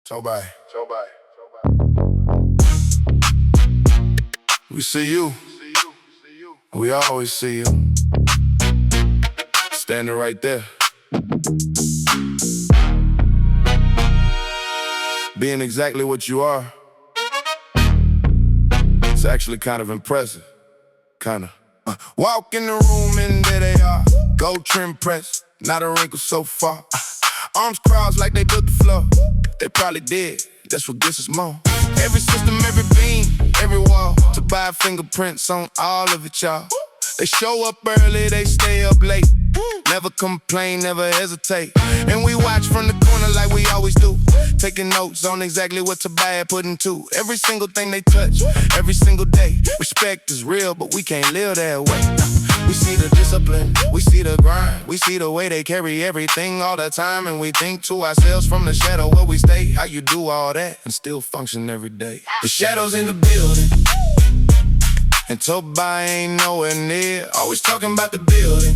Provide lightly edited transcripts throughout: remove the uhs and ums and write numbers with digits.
Tobai. We see you. We always see you. Standing right there. Being exactly what you are. It's actually kind of impressive. Kinda. Walk in the room and there they are. Gold trim press, not a wrinkle so far. Arms crossed like they built the floor. They probably did, that's what gets us more. Every system, every beam, every wall. To buy fingerprints on all of it, y'all. They show up early, they stay up late. Never complain, never hesitate. And we watch from the corner like we always do. Taking notes on exactly what to buy and put into every single thing they touch, every single day. Respect is real, but we can't live that way. We see the discipline, we see the grind. We see the way they carry everything all the time. And we think to ourselves from the shadow where we stay, how you do all that and still function every day. The shadows in the building, and Tobai ain't nowhere near. Always talking about the building,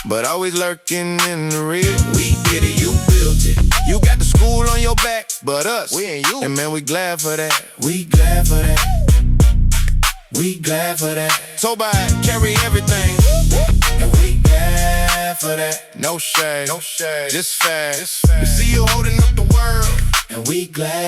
but always lurking in the rear. We did it, you built it. You got the school on your back, but us, we ain't you. And man, we glad for that. We glad for that. We glad for that. Tobai carry everything, and we glad for that. No shade, just fast. We see you holding up the world, and we glad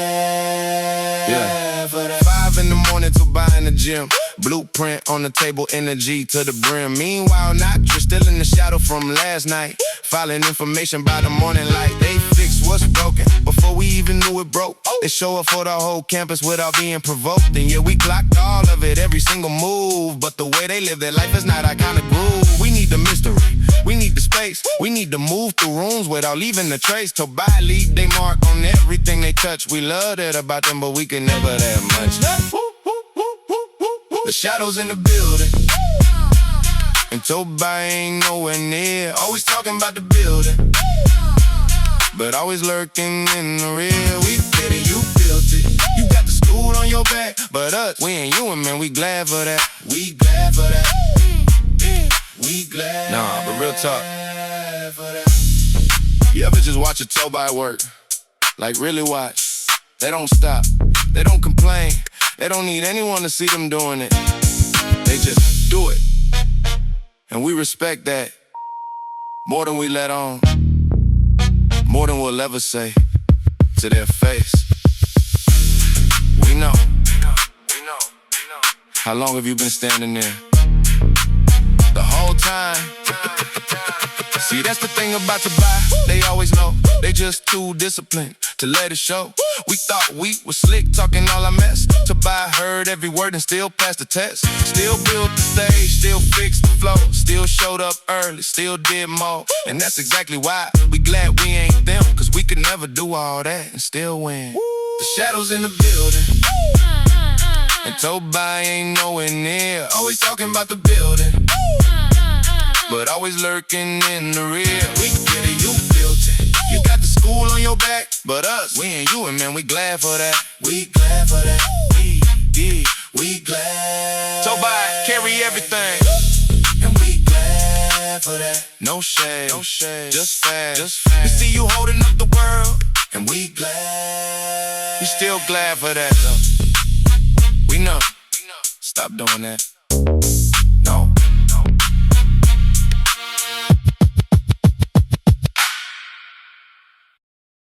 for that. 5 in the morning, Tobai in the gym. Blueprint on the table, energy to the brim. Meanwhile, Noctra still in the shadow from last night. Filing information by the morning light. They fix what's broken before we even knew it broke. They show up for the whole campus without being provoked. And yeah, we clocked all of it, every single move. But the way they live their life is not our kind of groove. We need the mystery, we need the space. We need to move through rooms without leaving a trace. Tobai leave they mark on everything they touch. We love that about them, but we can never that much. The shadows in the building, and Tobai ain't nowhere near. Always talking about the building, but always lurking in the rear. We did it, you built it. You got the school on your back, but us, we ain't you, and man, we glad for that. We glad for that. We glad. Nah, but real talk, for that. You ever just watch a Tobai work? Like really watch. They don't stop, they don't complain. They don't need anyone to see them doing it. They just do it. And we respect that more than we let on, more than we'll ever say to their face. We know. How long have you been standing there? The whole time. See, that's the thing about Tobai. They always know, they just too disciplined to let it show. We thought we was slick, talking all our mess. Tobai heard every word and still passed the test. Still built the stage, still fixed the flow. Still showed up early, still did more. And that's exactly why we glad we ain't them. Cause we could never do all that and still win. The shadows in the building, and Tobai ain't nowhere near. Always talking about the building, but always lurking in the rear. We did it, you built it. You got the school on your back, but us, we ain't you, and man, we glad for that. We glad for that. We glad. Tobai carry everything, and we glad for that. No shade, just fast. We see you holding up the world, and we glad. We still glad for that, though. We know. Stop doing that.